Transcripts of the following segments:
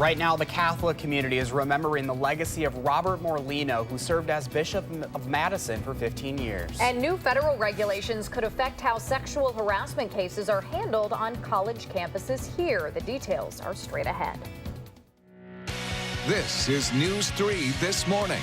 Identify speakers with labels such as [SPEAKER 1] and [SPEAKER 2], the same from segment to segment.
[SPEAKER 1] Right now, the Catholic community is remembering the legacy of Robert Morlino, who served as Bishop of Madison for 15 years.
[SPEAKER 2] And new federal regulations could affect how sexual harassment cases are handled on college campuses here. The details are straight ahead.
[SPEAKER 3] This is News 3 This Morning.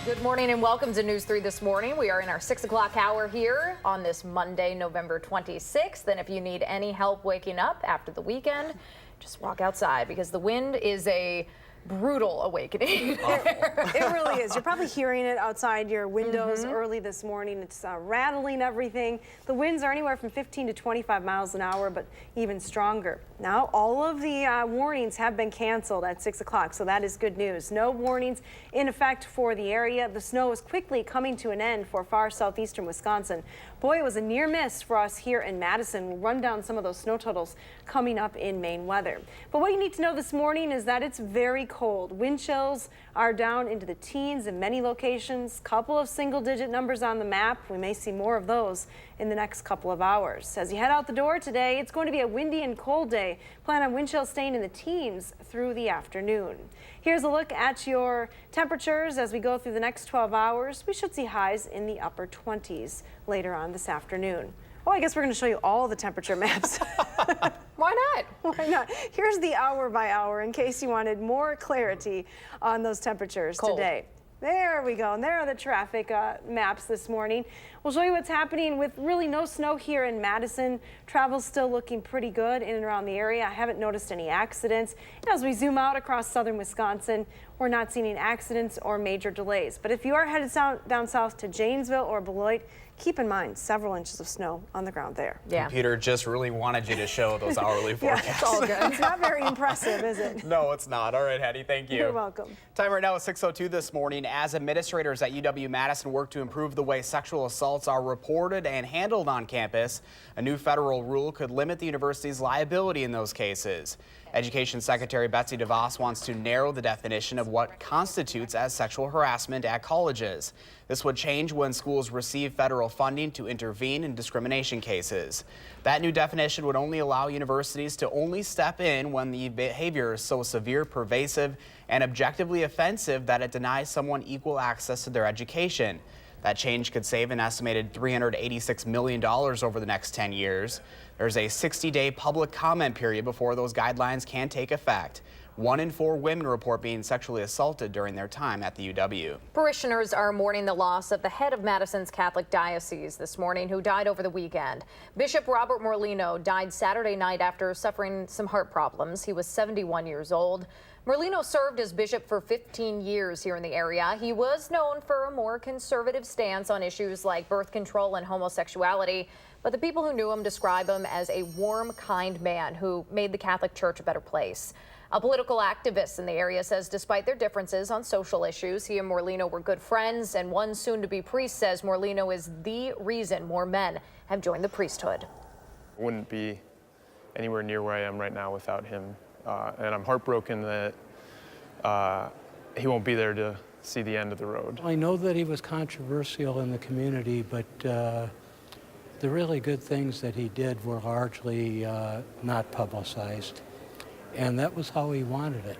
[SPEAKER 2] Good morning and welcome to News 3 This Morning. We are in our 6 o'clock hour here on this Monday, November 26th. And if you need any help waking up after the weekend, just walk outside because the wind is a brutal awakening.
[SPEAKER 4] It really is. You're probably hearing it outside your windows early this morning. It's rattling everything. The winds are anywhere from 15 to 25 miles an hour, but even stronger. Now, all of the warnings have been canceled at 6 o'clock, so that is good news. No warnings in effect for the area. The snow is quickly coming to an end for far southeastern Wisconsin. Boy, it was a near miss for us here in Madison. We'll run down some of those snow totals coming up in Maine weather. But what you need to know this morning is that it's very cold. Wind chills are down into the teens in many locations. Couple of single-digit numbers on the map. We may see more of those in the next couple of hours. As you head out the door today, it's going to be a windy and cold day. Plan on wind chills staying in the teens through the afternoon. Here's a look at your temperatures as we go through the next 12 hours. We should see highs in the upper 20s later on this afternoon. Oh, I guess we're going to show you all the temperature maps.
[SPEAKER 2] Why not?
[SPEAKER 4] Why not? Here's the hour by hour in case you wanted more clarity on those temperatures today. There we go. And there are the traffic maps this morning. We'll show you what's happening with really no snow here in Madison. Travel's still looking pretty good in and around the area. I haven't noticed any accidents. And as we zoom out across southern Wisconsin, we're not seeing any accidents or major delays. But if you are headed down south to Janesville or Beloit, keep in mind several inches of snow on the ground there.
[SPEAKER 1] Yeah. Computer just really wanted you to show those hourly forecasts.
[SPEAKER 4] Yeah, it's all good. It's not very impressive, is it?
[SPEAKER 1] No, it's not. All right, Hattie, thank you.
[SPEAKER 4] You're welcome.
[SPEAKER 1] Time right now is 6:02 this morning as administrators at UW-Madison work to improve the way sexual assaults are reported and handled on campus. A new federal rule could limit the university's liability in those cases. Education Secretary Betsy DeVos wants to narrow the definition of what constitutes as sexual harassment at colleges. This would change when schools receive federal funding to intervene in discrimination cases. That new definition would only allow universities to only step in when the behavior is so severe, pervasive, and objectively offensive that it denies someone equal access to their education. That change could save an estimated $386 million over the next 10 years. There's a 60-day public comment period before those guidelines can take effect. 1 in 4 women report being sexually assaulted during their time at the UW.
[SPEAKER 2] Parishioners are mourning the loss of the head of Madison's Catholic Diocese this morning, who died over the weekend. Bishop Robert Morlino died Saturday night after suffering some heart problems. He was 71 years old. Morlino served as bishop for 15 years here in the area. He was known for a more conservative stance on issues like birth control and homosexuality, but the people who knew him describe him as a warm, kind man who made the Catholic Church a better place. A political activist in the area says despite their differences on social issues, he and Morlino were good friends, and one soon-to-be priest says Morlino is the reason more men have joined the priesthood.
[SPEAKER 5] I wouldn't be anywhere near where I am right now without him, and I'm heartbroken that he won't be there to see the end of the road.
[SPEAKER 6] I know that he was controversial in the community, but the really good things that he did were largely not publicized. And that was how he wanted it.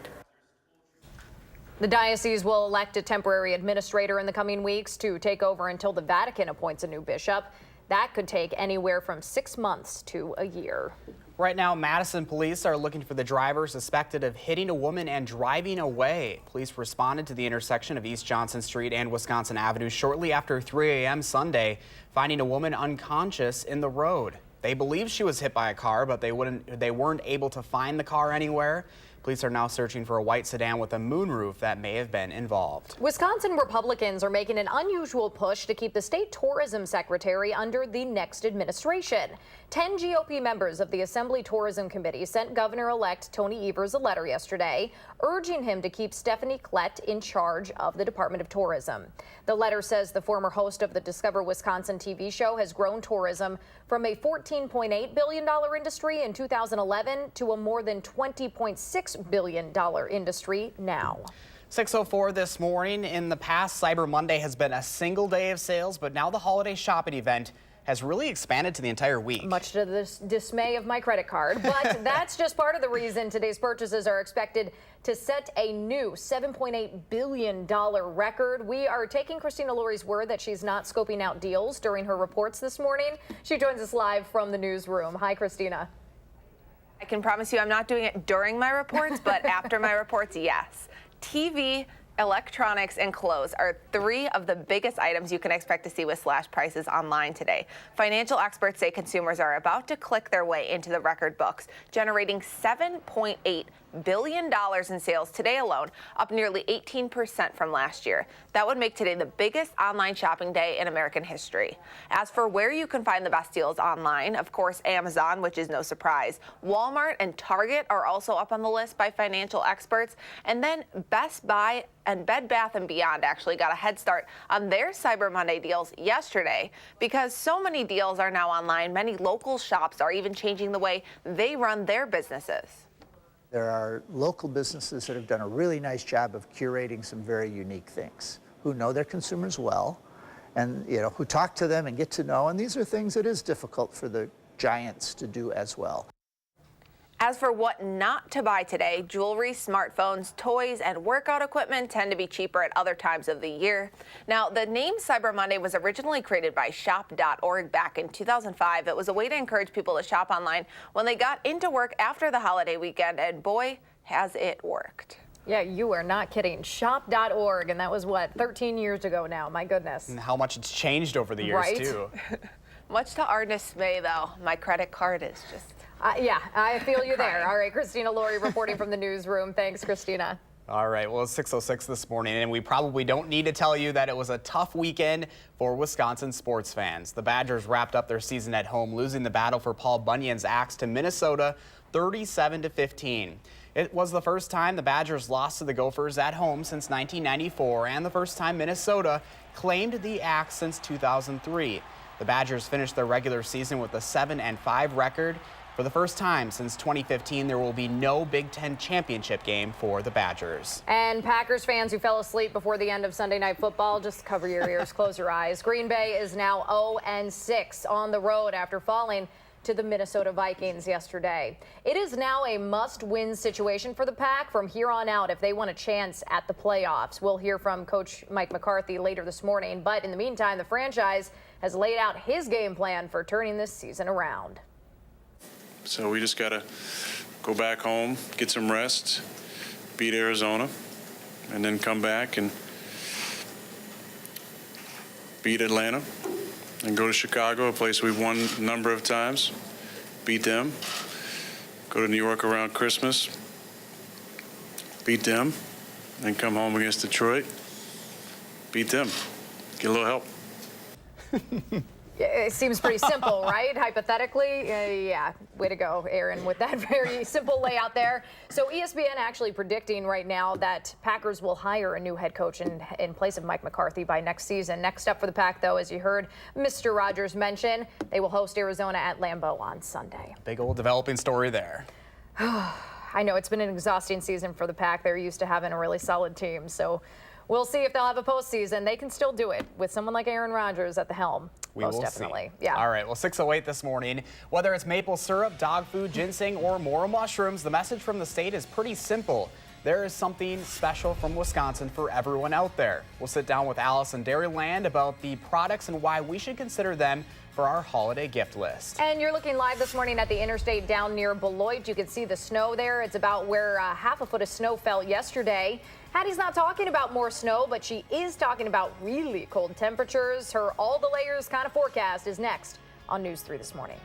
[SPEAKER 2] The diocese will elect a temporary administrator in the coming weeks to take over until the Vatican appoints a new bishop. That could take anywhere from 6 months to a year.
[SPEAKER 1] Right now, Madison police are looking for the driver suspected of hitting a woman and driving away. Police responded to the intersection of East Johnson Street and Wisconsin Avenue shortly after 3 a.m. Sunday, finding a woman unconscious in the road. They believe she was hit by a car, but they weren't able to find the car anywhere. Police are now searching for a white sedan with a moonroof that may have been involved.
[SPEAKER 2] Wisconsin Republicans are making an unusual push to keep the state tourism secretary under the next administration. 10 GOP members of the Assembly Tourism Committee sent Governor-elect Tony Evers a letter yesterday urging him to keep Stephanie Klett in charge of the Department of Tourism. The letter says the former host of the Discover Wisconsin TV show has grown tourism from a $14.8 billion industry in 2011 to a more than $20.6 billion industry now.
[SPEAKER 1] 6:04 this morning. In the past, Cyber Monday has been a single day of sales, but now the holiday shopping event has really expanded to the entire week.
[SPEAKER 2] Much to the dismay of my credit card, but that's just part of the reason today's purchases are expected to set a new $7.8 billion record. We are taking Christina Lori's word that she's not scoping out deals during her reports this morning. She joins us live from the newsroom. Hi, Christina.
[SPEAKER 7] I can promise you I'm not doing it during my reports, but after my reports, yes. TV, electronics, and clothes are three of the biggest items you can expect to see with slash prices online today. Financial experts say consumers are about to click their way into the record books, generating $7.8 billion in sales today alone, up nearly 18% from last year. That would make today the biggest online shopping day in American history. As for where you can find the best deals online, of course, Amazon, which is no surprise. Walmart and Target are also up on the list by financial experts. And then Best Buy and Bed Bath & Beyond actually got a head start on their Cyber Monday deals yesterday. Because so many deals are now online, many local shops are even changing the way they run their businesses.
[SPEAKER 8] There are local businesses that have done a really nice job of curating some very unique things, who know their consumers well, and who talk to them and get to know. And these are things that is difficult for the giants to do as well.
[SPEAKER 7] As for what not to buy today, jewelry, smartphones, toys, and workout equipment tend to be cheaper at other times of the year. Now, the name Cyber Monday was originally created by Shop.org back in 2005. It was a way to encourage people to shop online when they got into work after the holiday weekend, and boy, has it worked.
[SPEAKER 2] Yeah, you are not kidding. Shop.org, and that was what, 13 years ago now. My goodness.
[SPEAKER 1] And how much it's changed over the years,
[SPEAKER 2] Right?
[SPEAKER 1] too.
[SPEAKER 7] Much to our dismay, though, my credit card is just...
[SPEAKER 2] Yeah, I feel you there. All right, Christina Lori reporting from the newsroom. Thanks, Christina.
[SPEAKER 1] All right, well, it's 6:06 this morning, and we probably don't need to tell you that it was a tough weekend for Wisconsin sports fans. The Badgers wrapped up their season at home, losing the battle for Paul Bunyan's Axe to Minnesota 37-15. It was the first time the Badgers lost to the Gophers at home since 1994, and the first time Minnesota claimed the Axe since 2003. The Badgers finished their regular season with a 7-5 record. For the first time since 2015, there will be no Big Ten championship game for the Badgers.
[SPEAKER 2] And Packers fans who fell asleep before the end of Sunday Night Football, just cover your ears, close your eyes. Green Bay is now 0-6 on the road after falling to the Minnesota Vikings yesterday. It is now a must-win situation for the Pack from here on out if they want a chance at the playoffs. We'll hear from Coach Mike McCarthy later this morning, but in the meantime, the franchise has laid out his game plan for turning this season around.
[SPEAKER 9] So we just got to go back home, get some rest, beat Arizona, and then come back and beat Atlanta and go to Chicago, a place we've won a number of times, beat them, go to New York around Christmas, beat them, then come home against Detroit, beat them, get a little help.
[SPEAKER 2] It seems pretty simple, right? Hypothetically, yeah, way to go, Aaron, with that very simple layout there. So ESPN actually predicting right now that Packers will hire a new head coach in place of Mike McCarthy by next season. Next up for the Pack, though, as you heard Mr. Rogers mention, they will host Arizona at Lambeau on Sunday.
[SPEAKER 1] Big old developing story there.
[SPEAKER 2] I know it's been an exhausting season for the Pack. They're used to having a really solid team, so we'll see if they'll have a postseason. They can still do it with someone like Aaron Rodgers at the helm.
[SPEAKER 1] We
[SPEAKER 2] Most
[SPEAKER 1] will
[SPEAKER 2] definitely.
[SPEAKER 1] see.
[SPEAKER 2] Yeah.
[SPEAKER 1] All right. Well, 6:08 this morning. Whether it's maple syrup, dog food, ginseng, or more mushrooms, the message from the state is pretty simple. There is something special from Wisconsin for everyone out there. We'll sit down with Alice in Dairyland about the products and why we should consider them for our holiday gift list.
[SPEAKER 2] And you're looking live this morning at the interstate down near Beloit. You can see the snow there. It's about where half a foot of snow fell yesterday. Hattie's not talking about more snow, but she is talking about really cold temperatures. Her all the layers kind of forecast is next on News 3 this morning.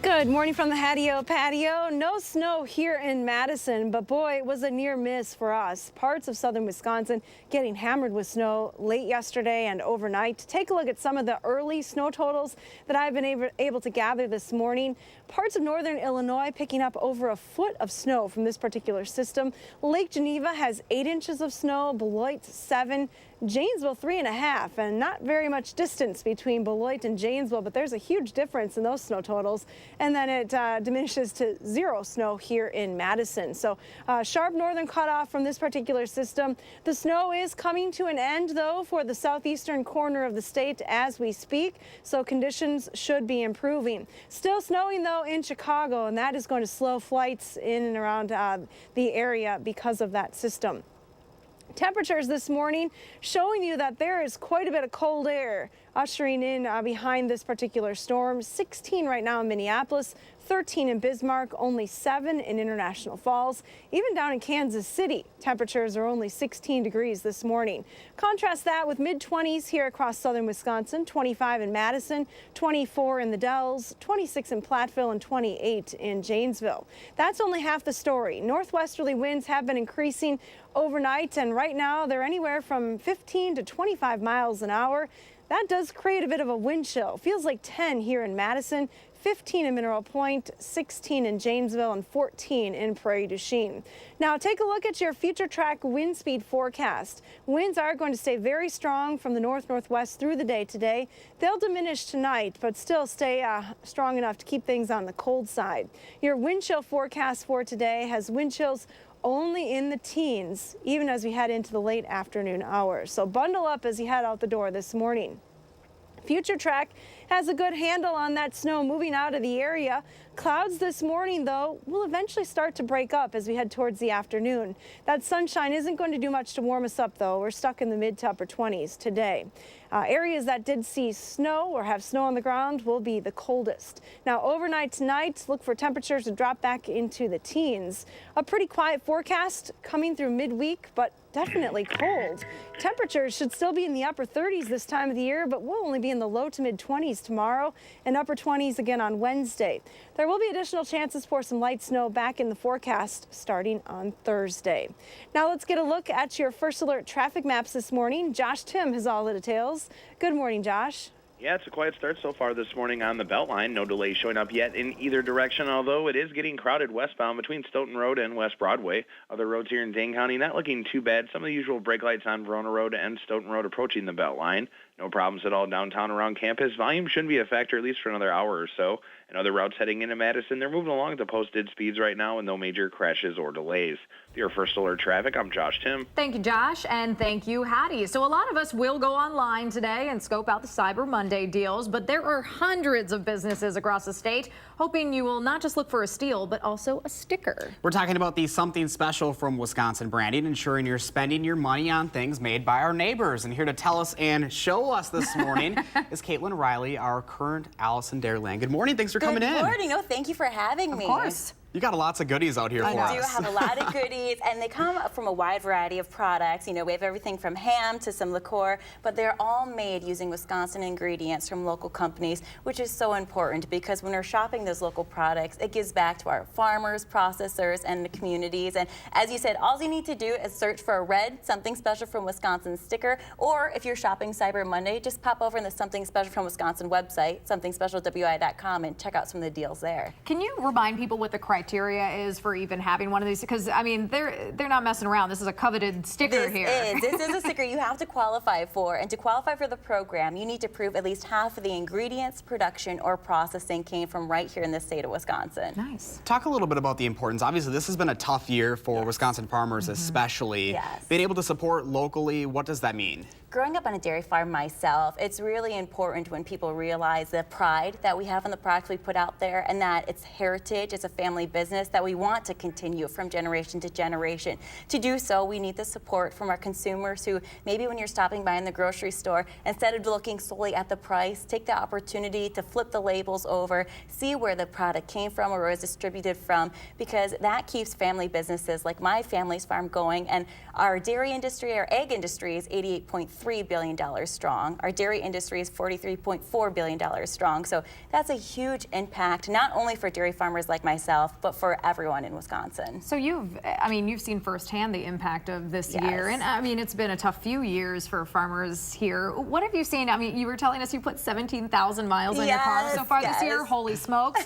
[SPEAKER 4] Good morning from the Hattie-O patio. No snow here in Madison, but boy, it was a near miss for us. Parts of southern Wisconsin getting hammered with snow late yesterday and overnight. Take a look at some of the early snow totals that I've been able to gather this morning. Parts of northern Illinois picking up over a foot of snow from this particular system. Lake Geneva has 8 inches of snow, Beloit 7, Janesville 3.5, and not very much distance between Beloit and Janesville, but there's a huge difference in those snow totals. And then it diminishes to 0 snow here in Madison. So sharp northern cutoff from this particular system. The snow is coming to an end, though, for the southeastern corner of the state as we speak, so conditions should be improving. Still snowing, though, in Chicago, and that is going to slow flights in and around the area because of that system. Temperatures this morning showing you that there is quite a bit of cold air ushering in behind this particular storm. 16 right now in Minneapolis, 13 in Bismarck, only 7 in International Falls. Even down in Kansas City, temperatures are only 16 degrees this morning. Contrast that with mid-20s here across southern Wisconsin, 25 in Madison, 24 in the Dells, 26 in Platteville, and 28 in Janesville. That's only half the story. Northwesterly winds have been increasing overnight, and right now they're anywhere from 15 to 25 miles an hour. That does create a bit of a wind chill. Feels like 10 here in Madison, 15 in Mineral Point, 16 in Janesville, and 14 in Prairie du Chien. Now take a look at your future track wind speed forecast. Winds are going to stay very strong from the north-northwest through the day today. They'll diminish tonight, but still stay strong enough to keep things on the cold side. Your wind chill forecast for today has wind chills only in the teens, even as we head into the late afternoon hours. So bundle up as you head out the door this morning. Future track has a good handle on that snow moving out of the area. Clouds this morning, though, will eventually start to break up as we head towards the afternoon. That sunshine isn't going to do much to warm us up, though. We're stuck in the mid to upper 20s today. Areas that did see snow or have snow on the ground will be the coldest. Now, overnight tonight, look for temperatures to drop back into the teens. A pretty quiet forecast coming through midweek, but definitely cold. Temperatures should still be in the upper 30s this time of the year, but we'll only be in the low to mid 20s tomorrow and upper 20s again on Wednesday. There will be additional chances for some light snow back in the forecast starting on Thursday. Now let's get a look at your first alert traffic maps this morning. Josh Tim has all the details. Good morning, Josh.
[SPEAKER 10] Yeah, it's a quiet start so far this morning on the Beltline. No delays showing up yet in either direction, although it is getting crowded westbound between Stoughton Road and West Broadway. Other roads here in Dane County not looking too bad. Some of the usual brake lights on Verona Road and Stoughton Road approaching the Beltline. No problems at all downtown around campus. Volume shouldn't be a factor at least for another hour or so. And other routes heading into Madison, they're moving along at the posted speeds right now and no major crashes or delays. For your first alert traffic, I'm Josh Tim.
[SPEAKER 2] Thank you, Josh, and thank you, Hattie. So a lot of us will go online today and scope out the Cyber Monday deals, but there are hundreds of businesses across the state hoping you will not just look for a steal, but also a sticker.
[SPEAKER 1] We're talking about the Something Special from Wisconsin branding, ensuring you're spending your money on things made by our neighbors. And here to tell us and show us this morning is Caitlin Riley, our current Allison Dairyland. Good morning. Thanks for coming in.
[SPEAKER 11] Good morning. Oh, thank you for having me.
[SPEAKER 2] Of course.
[SPEAKER 1] You got lots of goodies out here for us.
[SPEAKER 11] I do have a lot of goodies, and they come from a wide variety of products. You know, we have everything from ham to some liqueur, but they're all made using Wisconsin ingredients from local companies, which is so important because when we're shopping those local products, it gives back to our farmers, processors, and the communities. And as you said, all you need to do is search for a red Something Special from Wisconsin sticker, or if you're shopping Cyber Monday, just pop over in the Something Special from Wisconsin website, somethingspecialwi.com, and check out some of the deals there.
[SPEAKER 2] Can you remind people what the criteria is for even having one of these? Because I mean, they're not messing around. This is a coveted sticker here.
[SPEAKER 11] This is a sticker you have to qualify for, and to qualify for the program, you need to prove at least half of the ingredients, production, or processing came from right here in the state of Wisconsin.
[SPEAKER 2] Nice.
[SPEAKER 1] Talk a little bit about the importance. Obviously, this has been a tough year for Wisconsin farmers, especially.
[SPEAKER 11] Yes.
[SPEAKER 1] Being able to support locally, what does that mean?
[SPEAKER 11] Growing up on a dairy farm myself, it's really important when people realize the pride that we have in the products we put out there and that it's heritage, it's a family business that we want to continue from generation to generation. To do so, we need the support from our consumers who maybe when you're stopping by in the grocery store, instead of looking solely at the price, take the opportunity to flip the labels over, see where the product came from or was distributed from, because that keeps family businesses like my family's farm going. And our dairy industry, our egg industry is $88.3 billion strong. Our dairy industry is $43.4 billion strong. So that's a huge impact, not only for dairy farmers like myself, but for everyone in Wisconsin.
[SPEAKER 2] So you've seen firsthand the impact of this
[SPEAKER 11] Yes.
[SPEAKER 2] year. And I mean, it's been a tough few years for farmers here. What have you seen? I mean, you were telling us you put 17,000 miles on your car so far this year. Holy smokes.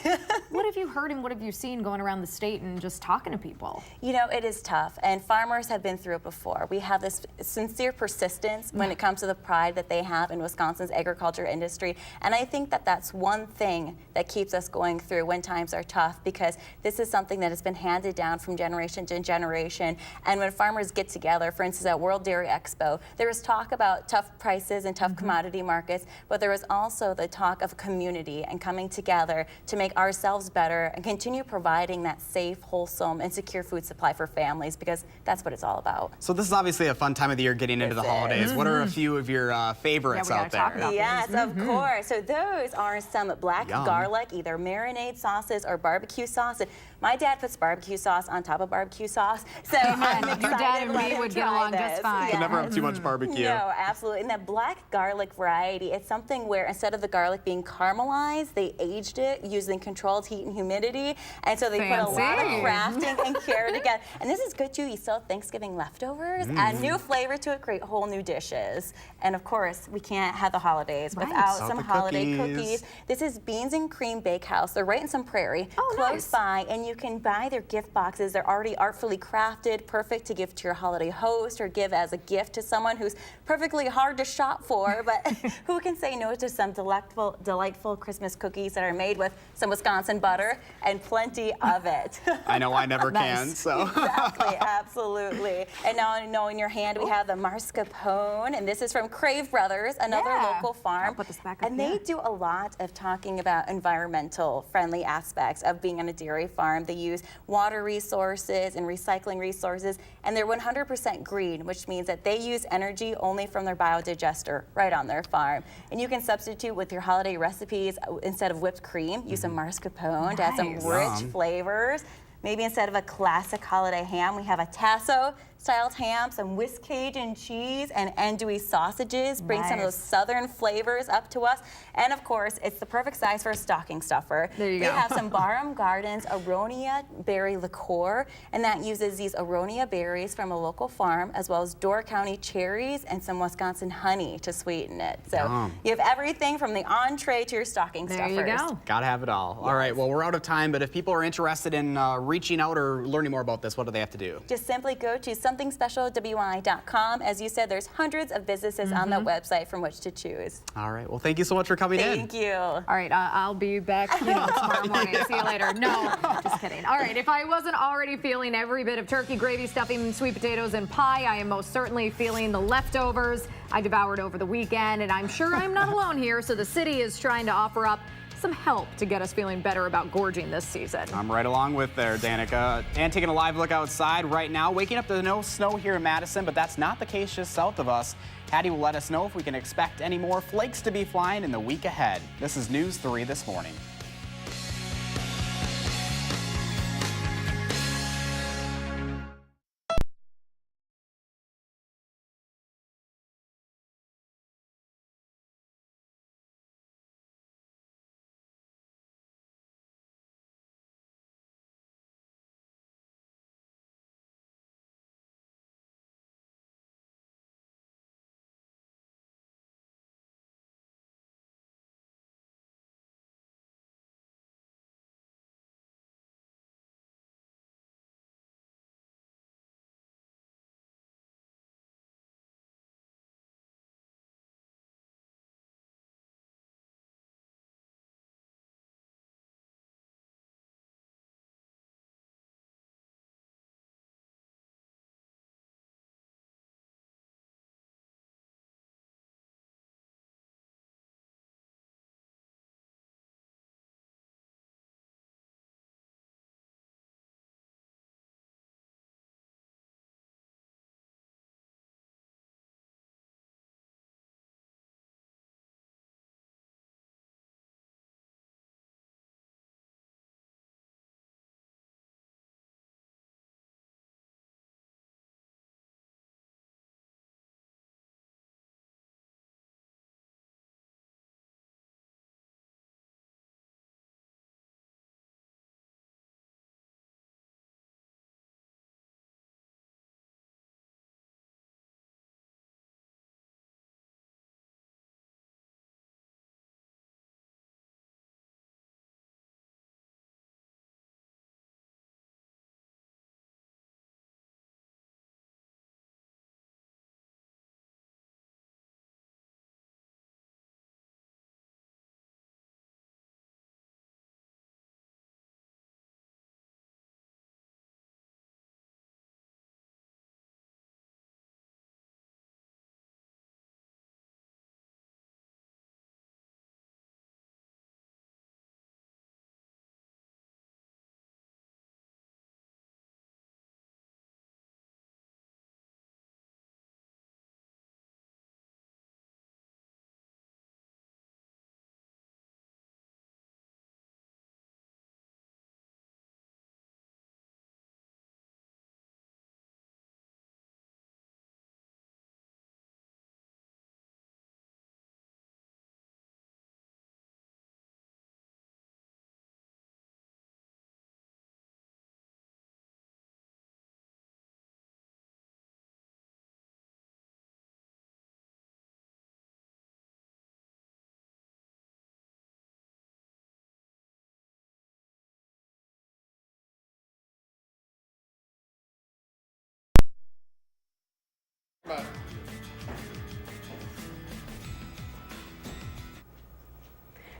[SPEAKER 2] What have you heard and what have you seen going around the state and just talking to people?
[SPEAKER 11] You know, it is tough, and farmers have been through it before. We have this sincere persistence when it comes to the pride that they have in Wisconsin's agriculture industry, and I think that that's one thing that keeps us going through when times are tough, because this is something that has been handed down from generation to generation. And when farmers get together, for instance, at World Dairy Expo, there was talk about tough prices and tough commodity markets, but there was also the talk of community and coming together to make ourselves better and continue providing that safe, wholesome, and secure food supply for families, because that's what it's all about.
[SPEAKER 1] So this is obviously a fun time of the year getting into the holidays. What are a few of your favorites out there?
[SPEAKER 11] Yes, of course. So those are some black
[SPEAKER 1] Yum.
[SPEAKER 11] garlic, either marinade sauces or barbecue sauce. My dad puts barbecue sauce on top of barbecue sauce, so I'm excited.
[SPEAKER 2] Your dad and
[SPEAKER 11] to let
[SPEAKER 2] me
[SPEAKER 11] him
[SPEAKER 2] would get
[SPEAKER 11] try
[SPEAKER 2] along
[SPEAKER 11] this.
[SPEAKER 2] just fine.
[SPEAKER 11] Yeah.
[SPEAKER 1] Never have too much barbecue.
[SPEAKER 11] No, absolutely. And that black garlic variety, it's something where instead of the garlic being caramelized, they aged it using controlled heat and humidity. And so they put a lot of crafting and care together. And this is good too. You still have Thanksgiving leftovers, add new flavor to it, create whole new dishes. And of course, we can't have the holidays without some holiday cookies. This is Beans and Cream Bakehouse. They're right in some prairie, close by, and you can buy their gift boxes. They're already artfully crafted, perfect to give to your holiday host or give as a gift to someone who's perfectly hard to shop for, but who can say no to some delightful Christmas cookies that are made with some Wisconsin butter and plenty of it.
[SPEAKER 1] I know I never can, so.
[SPEAKER 11] Exactly, absolutely. And now I know in your hand we have the mascarpone, and this is from Crave Brothers, another local farm.
[SPEAKER 2] I'll put this back up,
[SPEAKER 11] and they do a lot of talking about environmental friendly aspects of being on a dairy farm. They use water resources and recycling resources, and they're 100% green, which means that they use energy only from their biodigester right on their farm. And you can substitute with your holiday recipes. Instead of whipped cream, use some mascarpone to add some rich flavors. Maybe instead of a classic holiday ham, we have a tasso-styled ham, some whisk Cajun cheese, and andouille sausages. Bring some of those southern flavors up to us. And of course, it's the perfect size for a stocking stuffer.
[SPEAKER 2] There you go.
[SPEAKER 11] We have some Barham Gardens Aronia berry liqueur, and that uses these Aronia berries from a local farm, as well as Door County cherries and some Wisconsin honey to sweeten it. So you have everything from the entree to your stocking stuffers.
[SPEAKER 2] There you go.
[SPEAKER 1] Gotta have it all. All right, well, we're out of time, but if people are interested in reaching out or learning more about this, what do they have to do?
[SPEAKER 11] Just simply go to somethingspecialwi.com. As you said, there's hundreds of businesses on that website from which to choose.
[SPEAKER 1] All right, well, thank you so much for coming in.
[SPEAKER 11] Thank you.
[SPEAKER 2] All right, I'll be back tomorrow morning. See you later. No, just kidding. All right, if I wasn't already feeling every bit of turkey, gravy, stuffing, sweet potatoes, and pie, I am most certainly feeling the leftovers I devoured over the weekend, and I'm sure I'm not alone here, so the city is trying to offer up some help to get us feeling better about gorging this season.
[SPEAKER 1] I'm right along with there, Danica. And taking a live look outside right now, waking up to no snow here in Madison, but that's not the case just south of us. Hattie will let us know if we can expect any more flakes to be flying in the week ahead. This is News 3 this morning.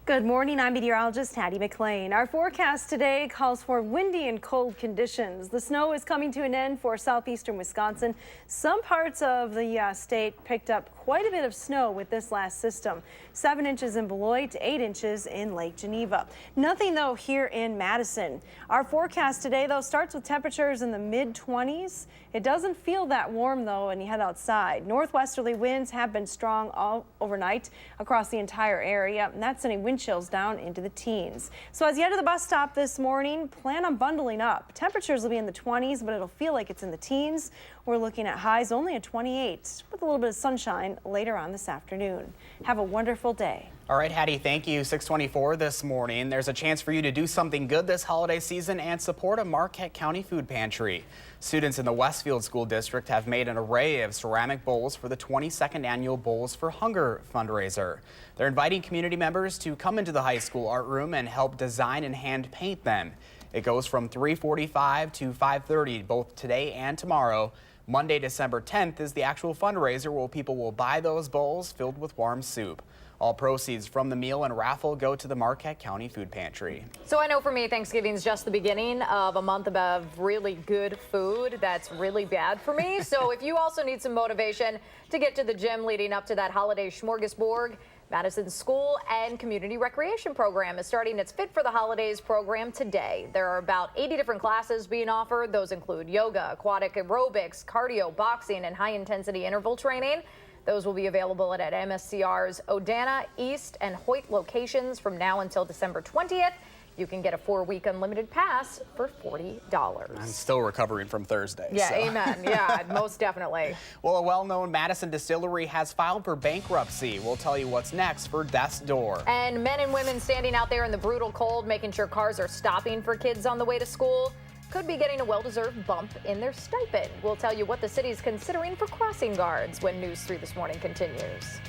[SPEAKER 4] Good morning, I'm meteorologist Hattie McLean. Our forecast today calls for windy and cold conditions. The snow is coming to an end for southeastern Wisconsin. Some parts of the state picked up quite a bit of snow with this last system. 7 inches in Beloit, 8 inches in Lake Geneva. Nothing though here in Madison. Our forecast today though starts with temperatures in the mid-20s. It doesn't feel that warm though when you head outside. Northwesterly winds have been strong all overnight across the entire area, and that's sending wind chills down into the teens. So as you head to the bus stop this morning, plan on bundling up. Temperatures will be in the 20s, but it'll feel like it's in the teens. We're looking at highs only at 28 with a little bit of sunshine later on this afternoon. Have a wonderful day.
[SPEAKER 1] All right, Hattie, thank you. 6:24 this morning. There's a chance for you to do something good this holiday season and support a Marquette County food pantry. Students in the Westfield School District have made an array of ceramic bowls for the 22nd annual Bowls for Hunger fundraiser. They're inviting community members to come into the high school art room and help design and hand paint them. It goes from 3:45 to 5:30 both today and tomorrow. Monday, December 10th is the actual fundraiser where people will buy those bowls filled with warm soup. All proceeds from the meal and raffle go to the Marquette County Food Pantry.
[SPEAKER 2] So I know for me, Thanksgiving is just the beginning of a month of really good food that's really bad for me. So if you also need some motivation to get to the gym leading up to that holiday smorgasbord, Madison's School and Community Recreation Program is starting its Fit for the Holidays program today. There are about 80 different classes being offered. Those include yoga, aquatic aerobics, cardio, boxing, and high-intensity interval training. Those will be available at MSCR's Odana, East, and Hoyt locations from now until December 20th. You can get a 4-week unlimited pass for $40.
[SPEAKER 1] I'm still recovering from Thursday.
[SPEAKER 2] Yeah,
[SPEAKER 1] so.
[SPEAKER 2] amen. Yeah, most definitely.
[SPEAKER 1] Well, a well-known Madison distillery has filed for bankruptcy. We'll tell you what's next for Death's Door.
[SPEAKER 2] And men and women standing out there in the brutal cold, making sure cars are stopping for kids on the way to school, could be getting a well-deserved bump in their stipend. We'll tell you what the city's considering for crossing guards when News 3 This Morning continues.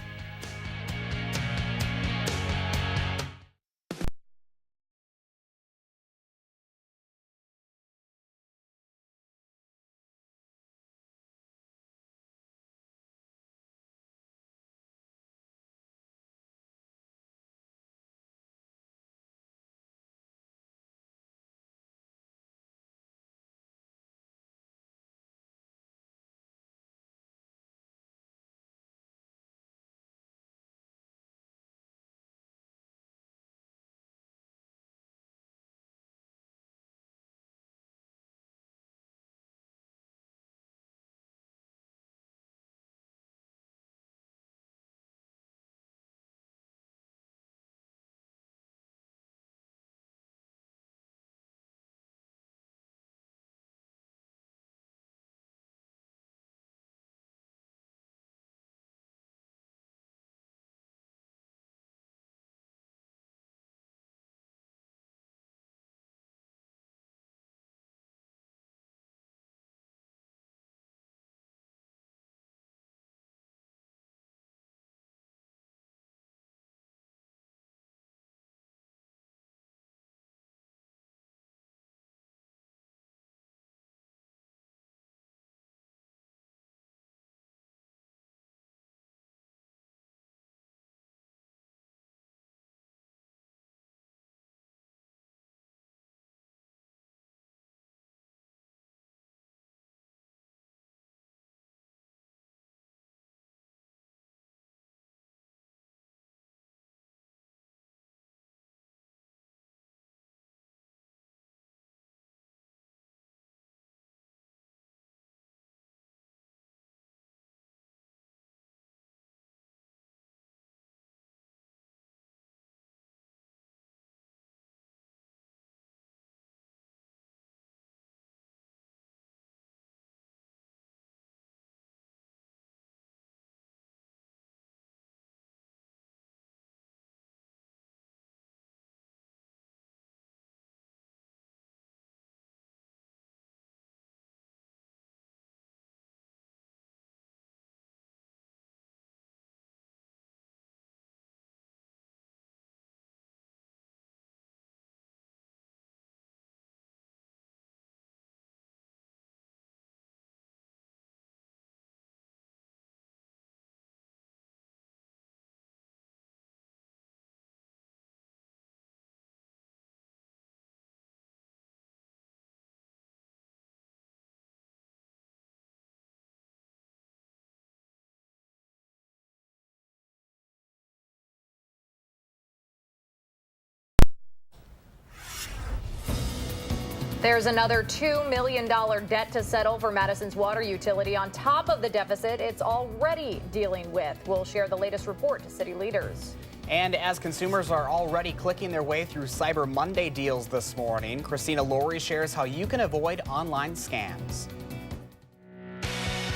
[SPEAKER 2] There's another $2 million debt to settle for Madison's water utility on top of the deficit it's already dealing with. We'll share the latest report to city leaders.
[SPEAKER 1] And as consumers are already clicking their way through Cyber Monday deals this morning, Christina Laurie shares how you can avoid online scams.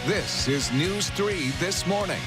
[SPEAKER 3] This is News 3 This Morning.